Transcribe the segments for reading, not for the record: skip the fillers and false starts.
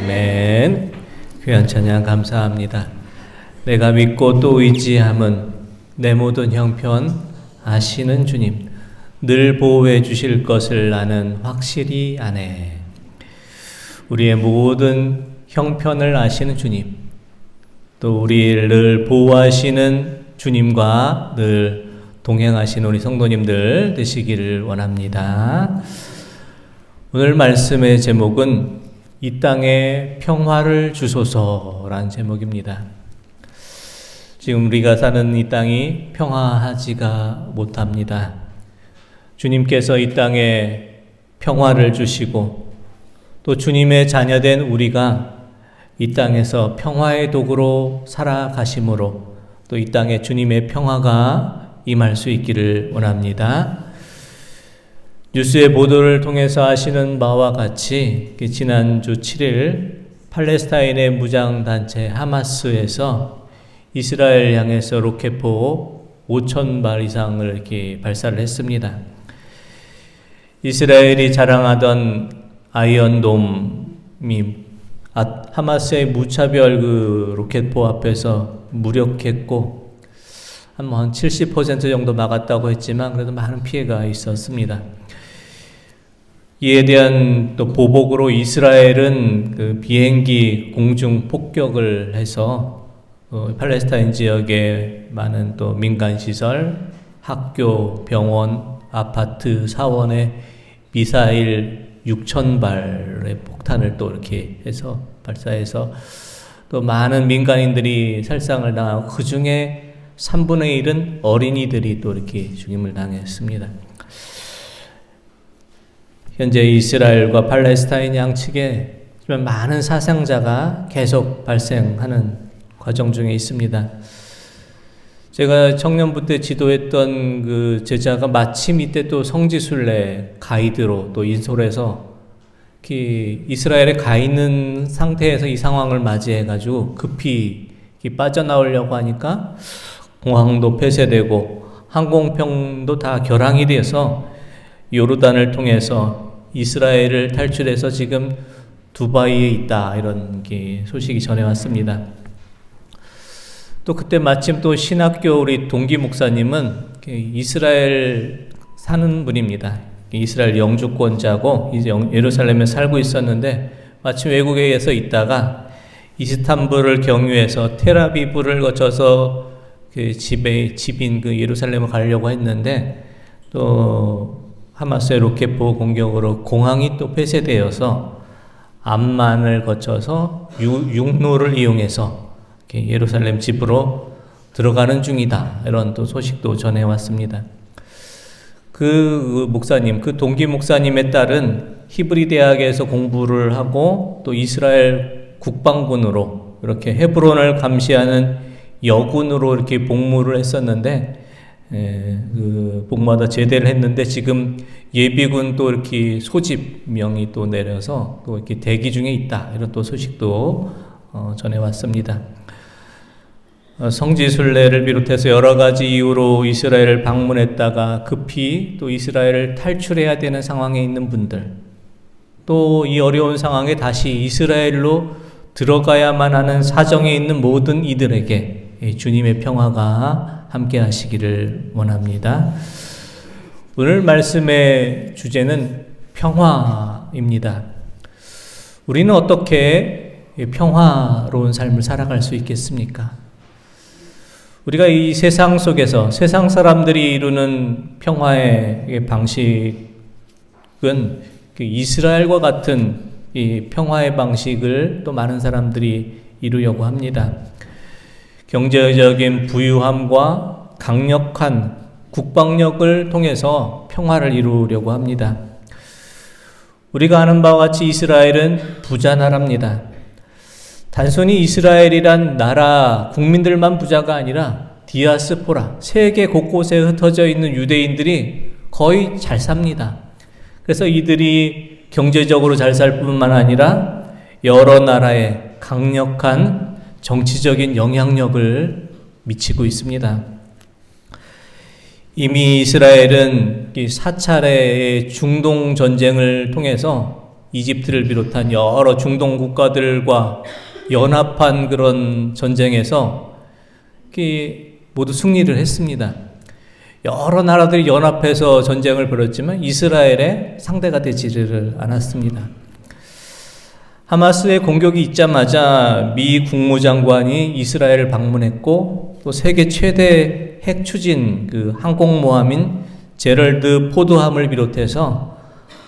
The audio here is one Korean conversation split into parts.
아멘. 귀한 찬양 감사합니다. 내가 믿고 또 의지함은 내 모든 형편 아시는 주님, 늘 보호해 주실 것을 나는 확실히 아네. 우리의 모든 형편을 아시는 주님, 또 우리를 늘 보호하시는 주님과 늘 동행하시는 우리 성도님들 되시기를 원합니다. 오늘 말씀의 제목은 이 땅에 평화를 주소서라는 제목입니다. 지금 우리가 사는 이 땅이 평화하지가 못합니다. 주님께서 이 땅에 평화를 주시고 또 주님의 자녀된 우리가 이 땅에서 평화의 도구로 살아가심으로 또 이 땅에 주님의 평화가 임할 수 있기를 원합니다. 뉴스의 보도를 통해서 아시는 바와 같이 지난주 7일 팔레스타인의 무장단체 하마스에서 이스라엘 향해서 로켓포 5,000발 이상을 이렇게 발사를 했습니다. 이스라엘이 자랑하던 아이언돔이 하마스의 무차별 그 로켓포 앞에서 무력했고 한 70% 정도 막았다고 했지만 그래도 많은 피해가 있었습니다. 이에 대한 또 보복으로 이스라엘은 그 비행기 공중 폭격을 해서 팔레스타인 지역의 많은 또 민간 시설, 학교, 병원, 아파트, 사원에 미사일 6,000발의 폭탄을 또 이렇게 해서 발사해서 또 많은 민간인들이 살상을 당하고 그 중에 3분의 1은 어린이들이 또 이렇게 죽임을 당했습니다. 현재 이스라엘과 팔레스타인 양측에 많은 사상자가 계속 발생하는 과정 중에 있습니다. 제가 청년부 때 지도했던 그 제자가 마침 이때 또 성지순례 가이드로 또 인솔해서 이스라엘에 가 있는 상태에서 이 상황을 맞이해가지고 급히 빠져나오려고 하니까 공항도 폐쇄되고 항공편도 다 결항이 돼서 요르단을 통해서 이스라엘을 탈출해서 지금 두바이에 있다, 이런 소식이 전해왔습니다. 또 그때 마침 또 신학교 우리 동기 목사님은 이스라엘 사는 분입니다. 이스라엘 영주권자고 이제 예루살렘에 살고 있었는데 마침 외국에서 있다가 이스탄불을 경유해서 텔아비브를 거쳐서 그 집인 그 예루살렘을 가려고 했는데 또 하마스의 로켓포 공격으로 공항이 또 폐쇄되어서 암만을 거쳐서 육로를 이용해서 예루살렘 집으로 들어가는 중이다, 이런 또 소식도 전해왔습니다. 그 목사님, 그 동기 목사님의 딸은 히브리 대학에서 공부를 하고 또 이스라엘 국방군으로 이렇게 헤브론을 감시하는 여군으로 이렇게 복무를 했었는데 그 복무하다 제대를 했는데 지금 예비군 또 이렇게 소집명이 또 내려서 또 이렇게 대기 중에 있다, 이런 또 소식도 전해왔습니다. 성지순례를 비롯해서 여러 가지 이유로 이스라엘을 방문했다가 급히 또 이스라엘을 탈출해야 되는 상황에 있는 분들, 또 이 어려운 상황에 다시 이스라엘로 들어가야만 하는 사정에 있는 모든 이들에게 주님의 평화가 함께 하시기를 원합니다. 오늘 말씀의 주제는 평화입니다. 우리는 어떻게 평화로운 삶을 살아갈 수 있겠습니까? 우리가 이 세상 속에서 세상 사람들이 이루는 평화의 방식은 이스라엘과 같은 이 평화의 방식을 또 많은 사람들이 이루려고 합니다. 경제적인 부유함과 강력한 국방력을 통해서 평화를 이루려고 합니다. 우리가 아는 바와 같이 이스라엘은 부자 나라입니다. 단순히 이스라엘이란 나라 국민들만 부자가 아니라 디아스포라, 세계 곳곳에 흩어져 있는 유대인들이 거의 잘 삽니다. 그래서 이들이 경제적으로 잘 살 뿐만 아니라 여러 나라에 강력한 정치적인 영향력을 미치고 있습니다. 이미 이스라엘은 4차례의 중동 전쟁을 통해서 이집트를 비롯한 여러 중동 국가들과 연합한 그런 전쟁에서 모두 승리를 했습니다. 여러 나라들이 연합해서 전쟁을 벌였지만 이스라엘의 상대가 되지를 않았습니다. 하마스의 공격이 있자마자 미 국무장관이 이스라엘을 방문했고, 또 세계 최대 핵 추진 항공모함인 제럴드 포드함을 비롯해서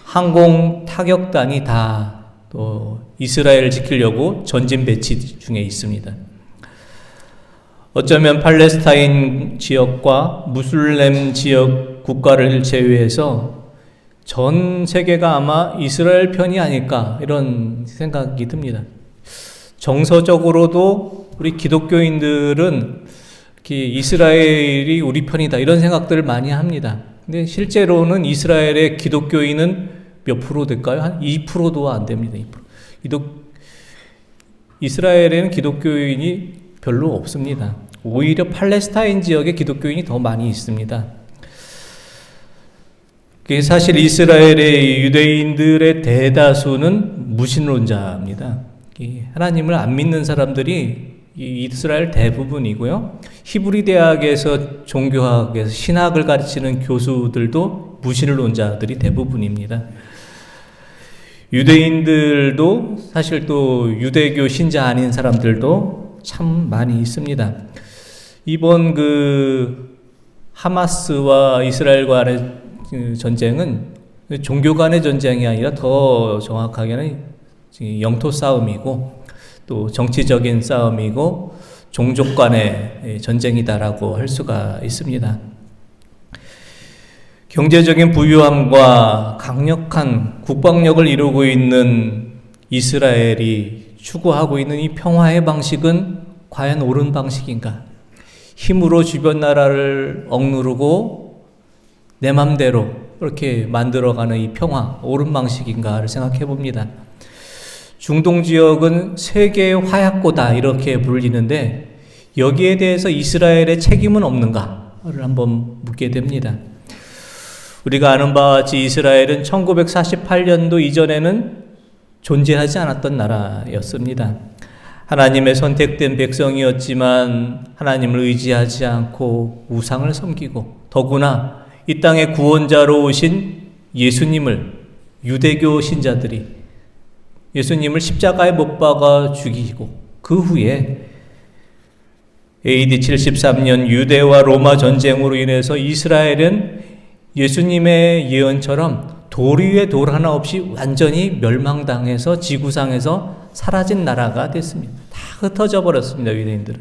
항공 타격단이 다 또 이스라엘을 지키려고 전진 배치 중에 있습니다. 어쩌면 팔레스타인 지역과 무슬림 지역 국가를 제외해서 전 세계가 아마 이스라엘 편이 아닐까, 이런 생각이 듭니다. 정서적으로도 우리 기독교인들은 이스라엘이 우리 편이다, 이런 생각들을 많이 합니다. 근데 실제로는 이스라엘의 기독교인은 몇 프로 될까요? 한 2%도 안 됩니다. 2%. 이스라엘에는 기독교인이 별로 없습니다. 오히려 팔레스타인 지역에 기독교인이 더 많이 있습니다. 사실 이스라엘의 유대인들의 대다수는 무신론자입니다. 하나님을 안 믿는 사람들이 이스라엘 대부분이고요. 히브리 대학에서 종교학에서 신학을 가르치는 교수들도 무신론자들이 대부분입니다. 유대인들도 사실 또 유대교 신자 아닌 사람들도 참 많이 있습니다. 이번 하마스와 이스라엘 간의 전쟁은 종교 간의 전쟁이 아니라 더 정확하게는 영토 싸움이고, 또 정치적인 싸움이고, 종족 간의 전쟁이다라고 할 수가 있습니다. 경제적인 부유함과 강력한 국방력을 이루고 있는 이스라엘이 추구하고 있는 이 평화의 방식은 과연 옳은 방식인가? 힘으로 주변 나라를 억누르고 내 맘대로 이렇게 만들어가는 이 평화, 옳은 방식인가를 생각해 봅니다. 중동 지역은 세계의 화약고다, 이렇게 불리는데 여기에 대해서 이스라엘의 책임은 없는가를 한번 묻게 됩니다. 우리가 아는 바와 같이 이스라엘은 1948년도 이전에는 존재하지 않았던 나라였습니다. 하나님의 선택된 백성이었지만 하나님을 의지하지 않고 우상을 섬기고, 더구나 이 땅의 구원자로 오신 예수님을, 유대교 신자들이 예수님을 십자가에 못 박아 죽이고, 그 후에 AD 73년 유대와 로마 전쟁으로 인해서 이스라엘은 예수님의 예언처럼 돌 위에 돌 하나 없이 완전히 멸망당해서 지구상에서 사라진 나라가 됐습니다. 다 흩어져 버렸습니다, 유대인들은.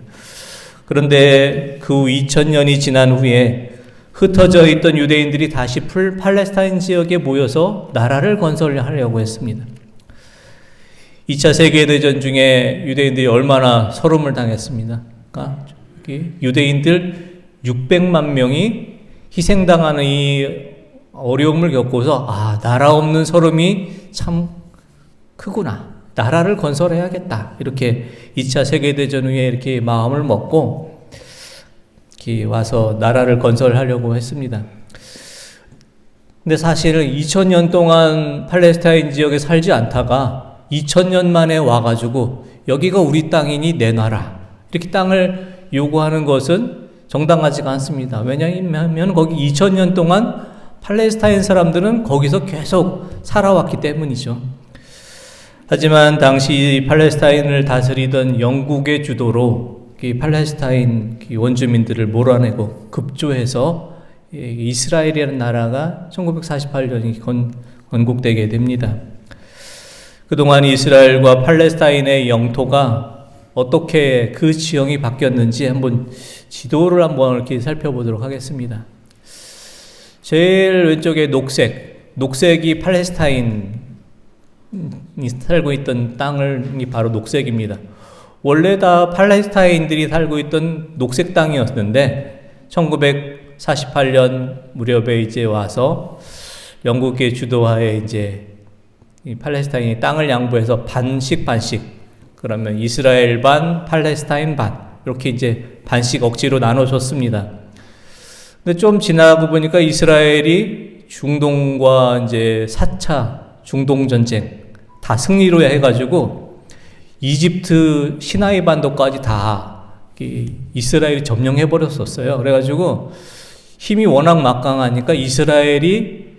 그런데 그 2000년이 지난 후에 흩어져 있던 유대인들이 다시 팔레스타인 지역에 모여서 나라를 건설하려고 했습니다. 2차 세계대전 중에 유대인들이 얼마나 서름을 당했습니다. 그러니까 유대인들 600만 명이 희생당하는 이 어려움을 겪고서, 나라 없는 서름이 참 크구나, 나라를 건설해야겠다, 이렇게 2차 세계대전 후에 이렇게 마음을 먹고 이렇게 와서 나라를 건설하려고 했습니다. 근데 사실 2000년 동안 팔레스타인 지역에 살지 않다가 2000년 만에 와가지고 여기가 우리 땅이니 내놔라, 이렇게 땅을 요구하는 것은 정당하지가 않습니다. 왜냐하면 거기 2000년 동안 팔레스타인 사람들은 거기서 계속 살아왔기 때문이죠. 하지만 당시 팔레스타인을 다스리던 영국의 주도로 팔레스타인 원주민들을 몰아내고 급조해서 이스라엘이라는 나라가 1948년이 건국되게 됩니다. 그동안 이스라엘과 팔레스타인의 영토가 어떻게 그 지형이 바뀌었는지 한번 지도를 한번 이렇게 살펴보도록 하겠습니다. 제일 왼쪽에 녹색이 팔레스타인이 살고 있던 땅이 바로 녹색입니다. 원래 다 팔레스타인들이 살고 있던 녹색 땅이었는데 1948년 무렵에 이제 와서 영국의 주도하에 이제 이 팔레스타인이 땅을 양보해서 반씩 그러면 이스라엘 반, 팔레스타인 반, 이렇게 이제 반씩 억지로 나눠줬습니다. 근데 좀 지나고 보니까 이스라엘이 중동과 이제 4차 중동 전쟁, 다 승리로 해가지고 이집트 시나이 반도까지 다 이스라엘이 점령해 버렸었어요. 그래가지고 힘이 워낙 막강하니까 이스라엘이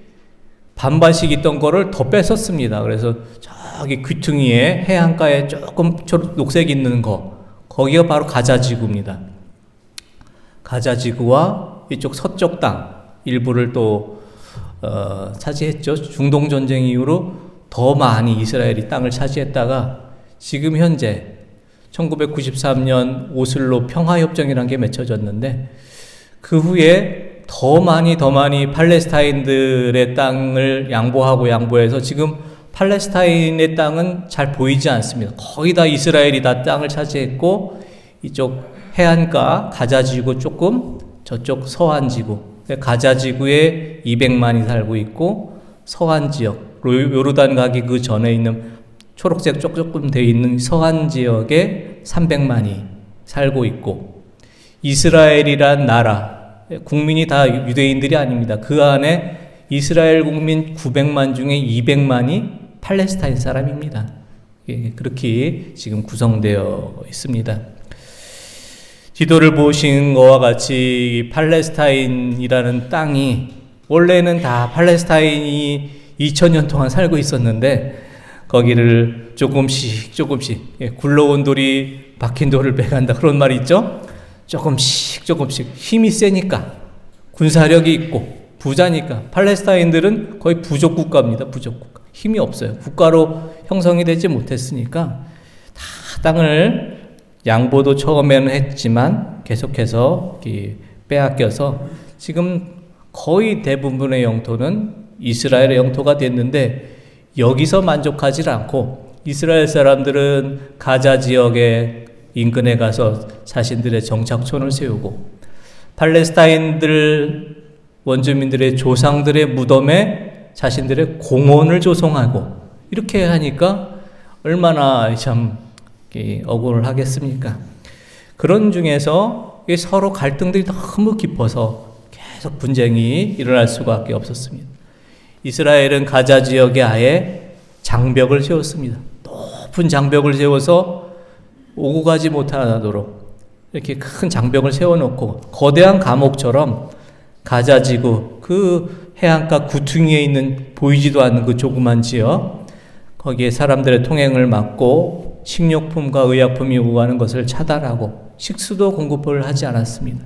반반씩 있던 거를 더 뺏었습니다. 그래서 저기 귀퉁이에 해안가에 조금 녹색 있는 거기가 바로 가자지구입니다. 가자지구와 이쪽 서쪽 땅 일부를 또 차지했죠. 중동 전쟁 이후로 더 많이 이스라엘이 땅을 차지했다가 지금 현재 1993년 오슬로 평화협정이라는 게 맺혀졌는데 그 후에 더 많이 팔레스타인들의 땅을 양보해서 지금 팔레스타인의 땅은 잘 보이지 않습니다. 거의 다 이스라엘이 다 땅을 차지했고 이쪽 해안가 가자지구 조금 저쪽 서안지구 가자지구에 200만이 살고 있고 서안지역 요르단 가기 그 전에 있는 초록색 조금 되어 있는 서안지역에 300만이 살고 있고 이스라엘이란 나라 국민이 다 유대인들이 아닙니다. 그 안에 이스라엘 국민 900만 중에 200만이 팔레스타인 사람입니다. 그렇게 지금 구성되어 있습니다. 지도를 보신 것과 같이 팔레스타인이라는 땅이 원래는 다 팔레스타인이 2000년 동안 살고 있었는데 거기를 조금씩 굴러온 돌이 박힌 돌을 빼간다 그런 말이 있죠. 조금씩 힘이 세니까 군사력이 있고 부자니까 팔레스타인들은 거의 부족 국가입니다. 부족 국가. 힘이 없어요. 국가로 형성이 되지 못했으니까 다 땅을 양보도 처음에는 했지만 계속해서 빼앗겨서 지금 거의 대부분의 영토는 이스라엘의 영토가 됐는데 여기서 만족하지 않고 이스라엘 사람들은 가자 지역의 인근에 가서 자신들의 정착촌을 세우고 팔레스타인들 원주민들의 조상들의 무덤에 자신들의 공원을 조성하고 이렇게 하니까 얼마나 참 억울을 하겠습니까? 그런 중에서 서로 갈등들이 너무 깊어서 계속 분쟁이 일어날 수밖에 없었습니다. 이스라엘은 가자 지역에 아예 장벽을 세웠습니다. 높은 장벽을 세워서 오고 가지 못하도록 이렇게 큰 장벽을 세워놓고 거대한 감옥처럼 가자지구 그 해안가 구퉁이에 있는 보이지도 않는 그 조그만 지역 거기에 사람들의 통행을 막고 식료품과 의약품이 오고 가는 것을 차단하고 식수도 공급을 하지 않았습니다.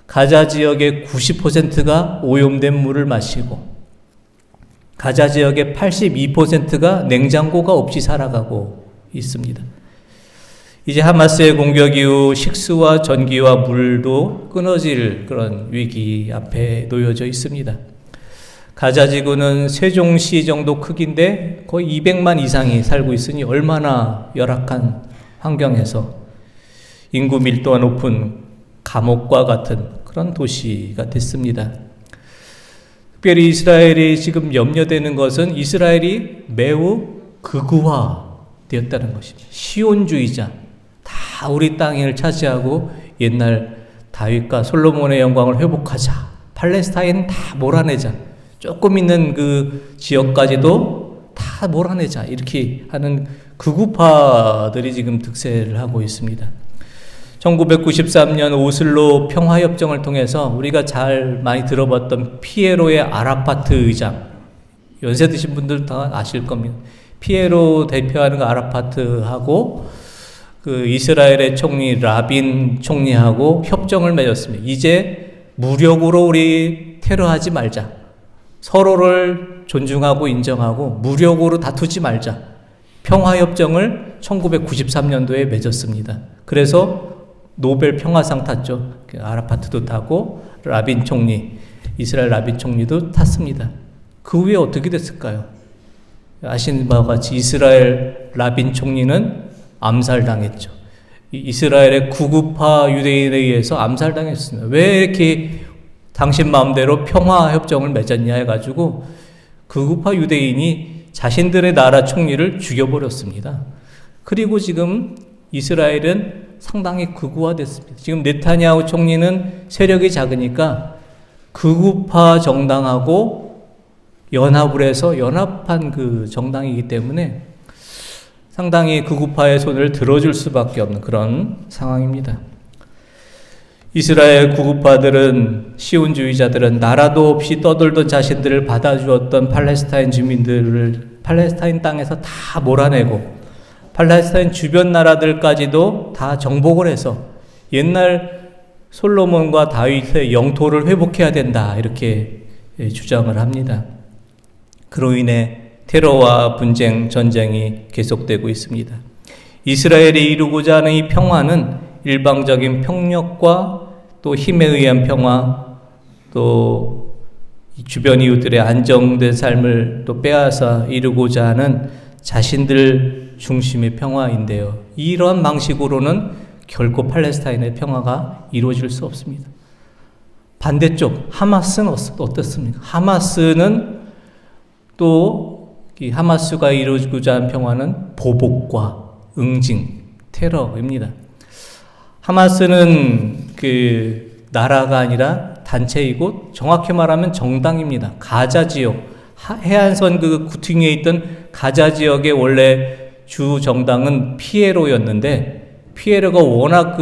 가자 지역의 90%가 오염된 물을 마시고 가자 지역의 82%가 냉장고가 없이 살아가고 있습니다. 이제 하마스의 공격 이후 식수와 전기와 물도 끊어질 그런 위기 앞에 놓여져 있습니다. 가자 지구는 세종시 정도 크기인데 거의 200만 이상이 살고 있으니 얼마나 열악한 환경에서 인구 밀도가 높은 감옥과 같은 그런 도시가 됐습니다. 특별히 이스라엘이 지금 염려되는 것은 이스라엘이 매우 극우화되었다는 것입니다. 시온주의자, 다 우리 땅을 차지하고 옛날 다윗과 솔로몬의 영광을 회복하자. 팔레스타인 다 몰아내자. 조금 있는 그 지역까지도 다 몰아내자. 이렇게 하는 극우파들이 지금 득세를 하고 있습니다. 1993년 오슬로 평화협정을 통해서 우리가 잘 많이 들어봤던 피에로의 아라파트 의장, 연세 드신 분들 다 아실 겁니다. 피에로 대표하는 그 아라파트하고 그 이스라엘의 총리 라빈 총리하고 협정을 맺었습니다. 이제 무력으로 우리 테러하지 말자. 서로를 존중하고 인정하고 무력으로 다투지 말자. 평화협정을 1993년도에 맺었습니다. 그래서 노벨 평화상 탔죠. 아라파트도 타고 라빈 총리, 이스라엘 라빈 총리도 탔습니다. 그 후에 어떻게 됐을까요? 아시는 바와 같이 이스라엘 라빈 총리는 암살당했죠. 이스라엘의 구구파 유대인에 의해서 암살당했습니다. 왜 이렇게 당신 마음대로 평화협정을 맺었냐 해가지고 구구파 유대인이 자신들의 나라 총리를 죽여버렸습니다. 그리고 지금 이스라엘은 상당히 극우화됐습니다. 지금 네타냐후 총리는 세력이 작으니까 극우파 정당하고 연합을 해서 연합한 그 정당이기 때문에 상당히 극우파의 손을 들어줄 수밖에 없는 그런 상황입니다. 이스라엘 극우파들은, 시온주의자들은 나라도 없이 떠돌던 자신들을 받아주었던 팔레스타인 주민들을 팔레스타인 땅에서 다 몰아내고 팔레스타인 주변 나라들까지도 다 정복을 해서 옛날 솔로몬과 다윗의 영토를 회복해야 된다, 이렇게 주장을 합니다. 그로 인해 테러와 분쟁, 전쟁이 계속되고 있습니다. 이스라엘이 이루고자 하는 이 평화는 일방적인 폭력과 또 힘에 의한 평화, 또 주변 이웃들의 안정된 삶을 또 빼앗아 이루고자 하는 자신들 중심의 평화인데요. 이러한 방식으로는 결코 팔레스타인의 평화가 이루어질 수 없습니다. 반대쪽 하마스는 어떻습니까? 하마스는 또 이 하마스가 이루고자 한 평화는 보복과 응징, 테러입니다. 하마스는 그 나라가 아니라 단체이고 정확히 말하면 정당입니다. 가자 지역, 해안선 그 구퉁이에 있던 가자 지역의 원래 주 정당은 피에로였는데, 피에로가 워낙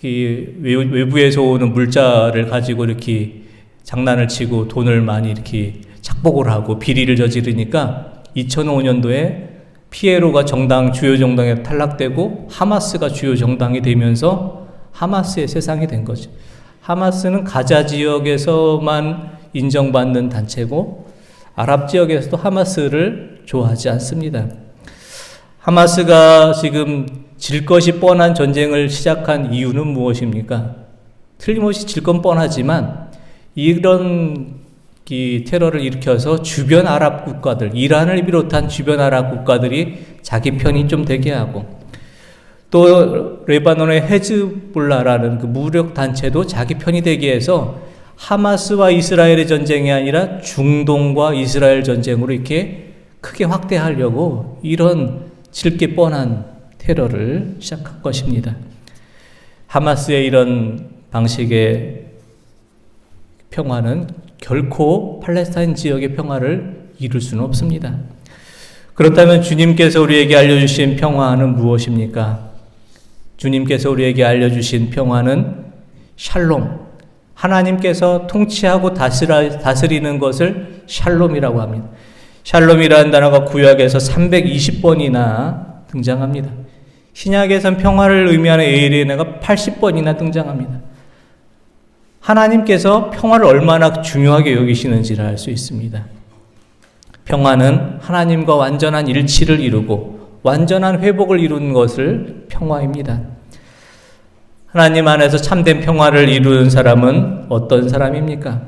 외부에서 오는 물자를 가지고 이렇게 장난을 치고 돈을 많이 이렇게 착복을 하고 비리를 저지르니까 2005년도에 피에로가 주요 정당에 탈락되고 하마스가 주요 정당이 되면서 하마스의 세상이 된 거죠. 하마스는 가자 지역에서만 인정받는 단체고 아랍 지역에서도 하마스를 좋아하지 않습니다. 하마스가 지금 질 것이 뻔한 전쟁을 시작한 이유는 무엇입니까? 틀림없이 질 건 뻔하지만 이런 이 테러를 일으켜서 주변 아랍 국가들, 이란을 비롯한 주변 아랍 국가들이 자기 편이 좀 되게 하고, 또 레바논의 헤즈볼라라는 그 무력 단체도 자기 편이 되게 해서 하마스와 이스라엘의 전쟁이 아니라 중동과 이스라엘 전쟁으로 이렇게 크게 확대하려고 이런 질게 뻔한 테러를 시작한 것입니다. 하마스의 이런 방식의 평화는 결코 팔레스타인 지역의 평화를 이룰 수는 없습니다. 그렇다면 주님께서 우리에게 알려주신 평화는 무엇입니까? 주님께서 우리에게 알려주신 평화는 샬롬, 하나님께서 통치하고 다스리는 것을 샬롬이라고 합니다. 샬롬이라는 단어가 구약에서 320번이나 등장합니다. 신약에선 평화를 의미하는 에이레네가 80번이나 등장합니다. 하나님께서 평화를 얼마나 중요하게 여기시는지를 알 수 있습니다. 평화는 하나님과 완전한 일치를 이루고 완전한 회복을 이루는 것을 평화입니다. 하나님 안에서 참된 평화를 이루는 사람은 어떤 사람입니까?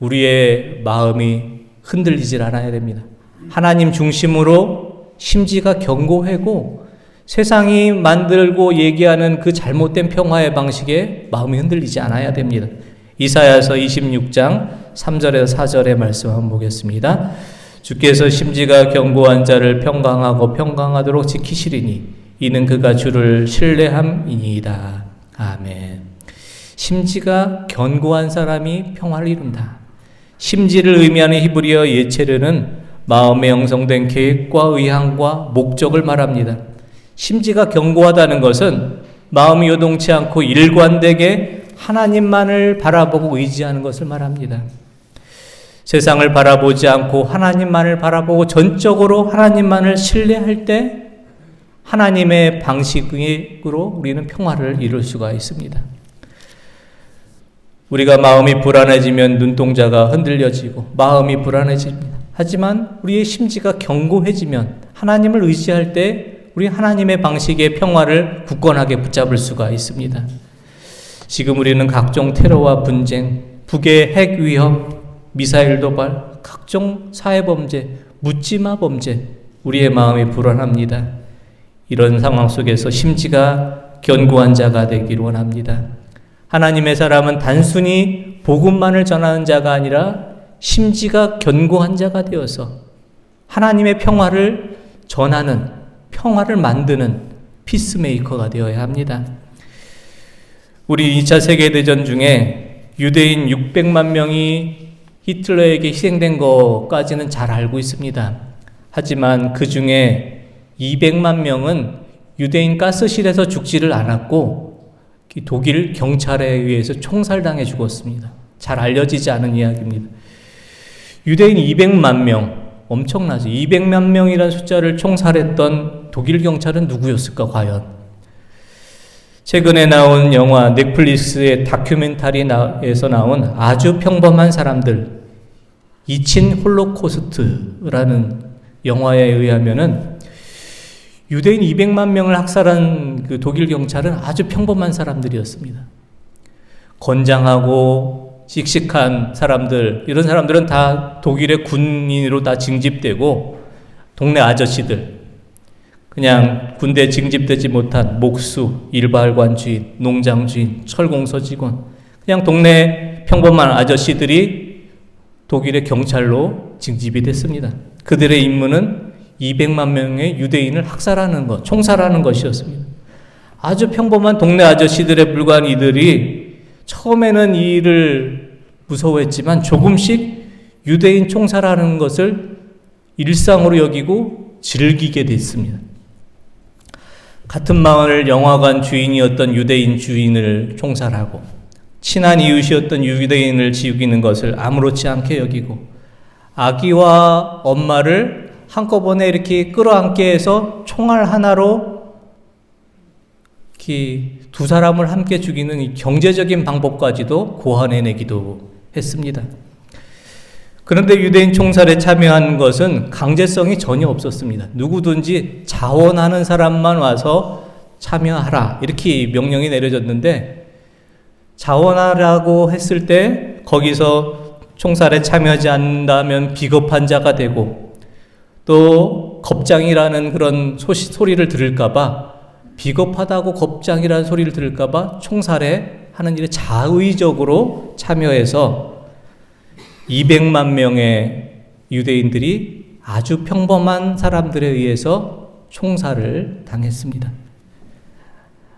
우리의 마음이 흔들리질 않아야 됩니다. 하나님 중심으로 심지가 견고하고 세상이 만들고 얘기하는 그 잘못된 평화의 방식에 마음이 흔들리지 않아야 됩니다. 이사야서 26장 3절에서 4절의 말씀 한번 보겠습니다. 주께서 심지가 견고한 자를 평강하고 평강하도록 지키시리니 이는 그가 주를 신뢰함이니이다. 아멘. 심지가 견고한 사람이 평화를 이룬다. 심지를 의미하는 히브리어 예체르는 마음에 형성된 계획과 의향과 목적을 말합니다. 심지가 견고하다는 것은 마음이 요동치 않고 일관되게 하나님만을 바라보고 의지하는 것을 말합니다. 세상을 바라보지 않고 하나님만을 바라보고 전적으로 하나님만을 신뢰할 때 하나님의 방식으로 우리는 평화를 이룰 수가 있습니다. 우리가 마음이 불안해지면 눈동자가 흔들려지고 마음이 불안해집니다. 하지만 우리의 심지가 견고해지면 하나님을 의지할 때 우리 하나님의 방식의 평화를 굳건하게 붙잡을 수가 있습니다. 지금 우리는 각종 테러와 분쟁, 북의 핵 위협, 미사일 도발, 각종 사회범죄, 묻지마 범죄, 우리의 마음이 불안합니다. 이런 상황 속에서 심지가 견고한 자가 되기를 원합니다. 하나님의 사람은 단순히 복음만을 전하는 자가 아니라 심지가 견고한 자가 되어서 하나님의 평화를 전하는, 평화를 만드는 피스메이커가 되어야 합니다. 우리 2차 세계대전 중에 유대인 600만 명이 히틀러에게 희생된 것까지는 잘 알고 있습니다. 하지만 그 중에 200만 명은 유대인 가스실에서 죽지를 않았고 독일 경찰에 의해서 총살당해 죽었습니다. 잘 알려지지 않은 이야기입니다. 유대인 200만 명, 엄청나죠. 200만 명이라는 숫자를 총살했던 독일 경찰은 누구였을까 과연? 최근에 나온 영화 넷플릭스의 다큐멘터리에서 나온 아주 평범한 사람들, 이친 홀로코스트라는 영화에 의하면은 유대인 200만 명을 학살한 그 독일 경찰은 아주 평범한 사람들이었습니다. 건장하고 씩씩한 사람들, 이런 사람들은 다 독일의 군인으로 다 징집되고 동네 아저씨들, 그냥 군대 징집되지 못한 목수, 일발관 주인, 농장 주인, 철공소 직원, 그냥 동네 평범한 아저씨들이 독일의 경찰로 징집이 됐습니다. 그들의 임무는 200만 명의 유대인을 학살하는 것, 총살하는 것이었습니다. 아주 평범한 동네 아저씨들에 불과한 이들이 처음에는 이 일을 무서워했지만 조금씩 유대인 총살하는 것을 일상으로 여기고 즐기게 됐습니다. 같은 마을 영화관 주인이었던 유대인 주인을 총살하고 친한 이웃이었던 유대인을 죽이는 것을 아무렇지 않게 여기고 아기와 엄마를 한꺼번에 이렇게 끌어안게 해서 총알 하나로 두 사람을 함께 죽이는 이 경제적인 방법까지도 고안해내기도 했습니다. 그런데 유대인 총살에 참여한 것은 강제성이 전혀 없었습니다. 누구든지 자원하는 사람만 와서 참여하라 이렇게 명령이 내려졌는데 자원하라고 했을 때 거기서 총살에 참여하지 않는다면 비겁한 자가 되고 또 겁장이라는 그런 소리를 들을까봐 비겁하다고 겁장이라는 소리를 들을까봐 총살에 하는 일에 자의적으로 참여해서 200만 명의 유대인들이 아주 평범한 사람들에 의해서 총살을 당했습니다.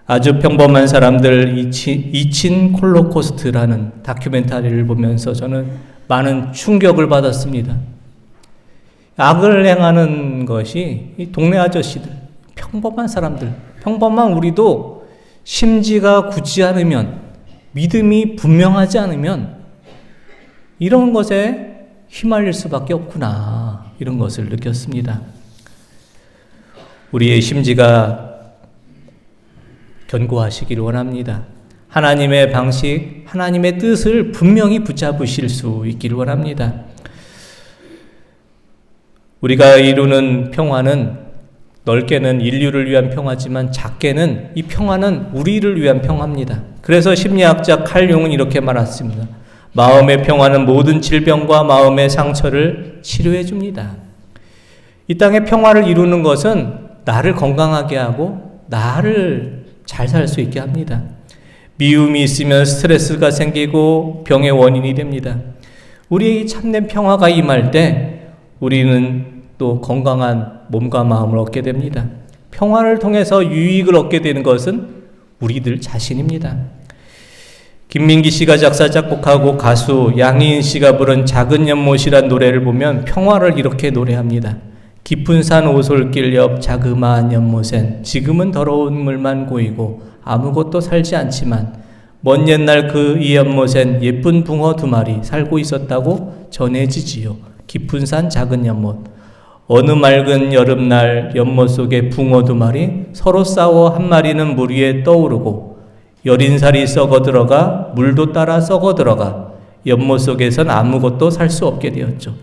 아주 평범한 사람들 이친 홀로코스트라는 다큐멘터리를 보면서 저는 많은 충격을 받았습니다. 악을 행하는 것이 이 동네 아저씨들, 평범한 사람들, 평범한 우리도 심지가 굳지 않으면, 믿음이 분명하지 않으면 이런 것에 휘말릴 수밖에 없구나, 이런 것을 느꼈습니다. 우리의 심지가 견고하시기를 원합니다. 하나님의 방식, 하나님의 뜻을 분명히 붙잡으실 수 있기를 원합니다. 우리가 이루는 평화는 넓게는 인류를 위한 평화지만 작게는 이 평화는 우리를 위한 평화입니다. 그래서 심리학자 칼 융은 이렇게 말했습니다. 마음의 평화는 모든 질병과 마음의 상처를 치료해 줍니다. 이 땅의 평화를 이루는 것은 나를 건강하게 하고 나를 잘 살 수 있게 합니다. 미움이 있으면 스트레스가 생기고 병의 원인이 됩니다. 우리의 참된 평화가 임할 때 우리는 또 건강한 몸과 마음을 얻게 됩니다. 평화를 통해서 유익을 얻게 되는 것은 우리들 자신입니다. 김민기 씨가 작사 작곡하고 가수 양희은 씨가 부른 작은 연못이란 노래를 보면 평화를 이렇게 노래합니다. 깊은 산 오솔길 옆 자그마한 연못엔 지금은 더러운 물만 고이고 아무것도 살지 않지만 먼 옛날 그 이 연못엔 예쁜 붕어 2마리 살고 있었다고 전해지지요. 깊은 산 작은 연못. 어느 맑은 여름날 연못 속에 붕어 2마리 서로 싸워 한 마리는 물 위에 떠오르고 여린 살이 썩어 들어가 물도 따라 썩어 들어가 연못 속에선 아무것도 살 수 없게 되었죠.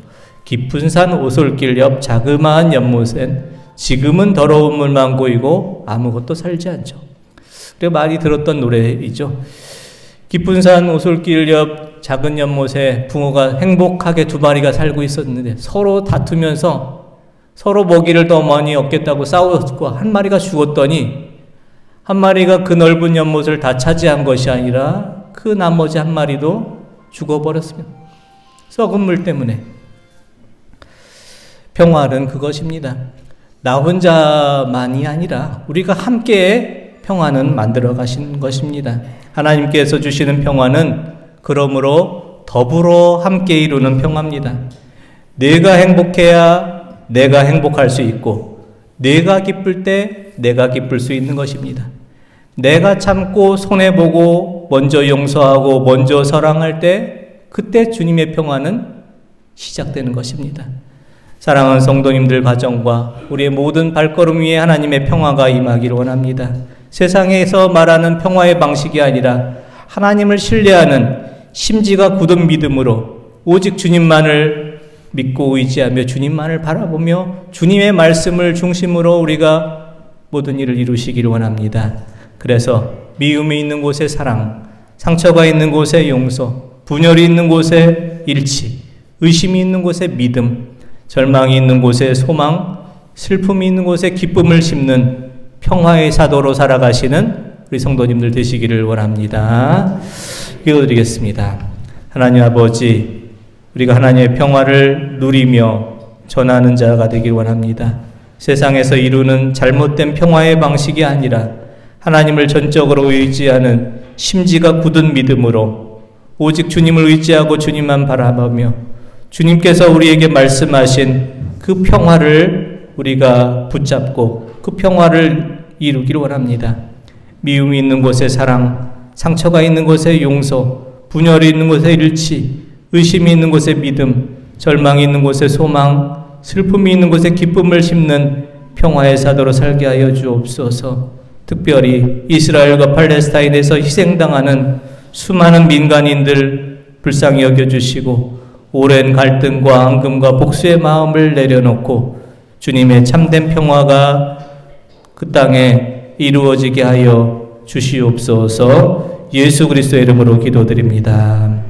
깊은 산 오솔길 옆 자그마한 연못엔 지금은 더러운 물만 고이고 아무것도 살지 않죠. 그래 많이 들었던 노래이죠. 깊은 산 오솔길 옆 작은 연못에 붕어가 행복하게 2마리가 살고 있었는데 서로 다투면서 서로 먹이를 더 많이 얻겠다고 싸웠고 한 마리가 죽었더니 한 마리가 그 넓은 연못을 다 차지한 것이 아니라 그 나머지 한 마리도 죽어버렸습니다. 썩은 물 때문에. 평화는 그것입니다. 나 혼자만이 아니라 우리가 함께 평화는 만들어 가신 것입니다. 하나님께서 주시는 평화는 그러므로 더불어 함께 이루는 평화입니다. 내가 행복해야 내가 행복할 수 있고, 내가 기쁠 때 내가 기쁠 수 있는 것입니다. 내가 참고 손해보고 먼저 용서하고 먼저 사랑할 때, 그때 주님의 평화는 시작되는 것입니다. 사랑하는 성도님들 가정과 우리의 모든 발걸음 위에 하나님의 평화가 임하기를 원합니다. 세상에서 말하는 평화의 방식이 아니라 하나님을 신뢰하는 심지가 굳은 믿음으로 오직 주님만을 믿고 의지하며 주님만을 바라보며 주님의 말씀을 중심으로 우리가 모든 일을 이루시기를 원합니다. 그래서 미움이 있는 곳에 사랑, 상처가 있는 곳에 용서, 분열이 있는 곳에 일치, 의심이 있는 곳에 믿음, 절망이 있는 곳에 소망, 슬픔이 있는 곳에 기쁨을 심는 평화의 사도로 살아가시는 우리 성도님들 되시기를 원합니다. 기도드리겠습니다. 하나님 아버지, 우리가 하나님의 평화를 누리며 전하는 자가 되길 원합니다. 세상에서 이루는 잘못된 평화의 방식이 아니라 하나님을 전적으로 의지하는 심지가 굳은 믿음으로 오직 주님을 의지하고 주님만 바라보며 주님께서 우리에게 말씀하신 그 평화를 우리가 붙잡고 그 평화를 이루기를 원합니다. 미움이 있는 곳에 사랑, 상처가 있는 곳에 용서, 분열이 있는 곳에 일치, 의심이 있는 곳에 믿음, 절망이 있는 곳에 소망, 슬픔이 있는 곳에 기쁨을 심는 평화의 사도로 살게 하여 주옵소서. 특별히 이스라엘과 팔레스타인에서 희생당하는 수많은 민간인들 불쌍히 여겨주시고 오랜 갈등과 앙금과 복수의 마음을 내려놓고 주님의 참된 평화가 그 땅에 이루어지게 하여 주시옵소서. 예수 그리스도의 이름으로 기도드립니다.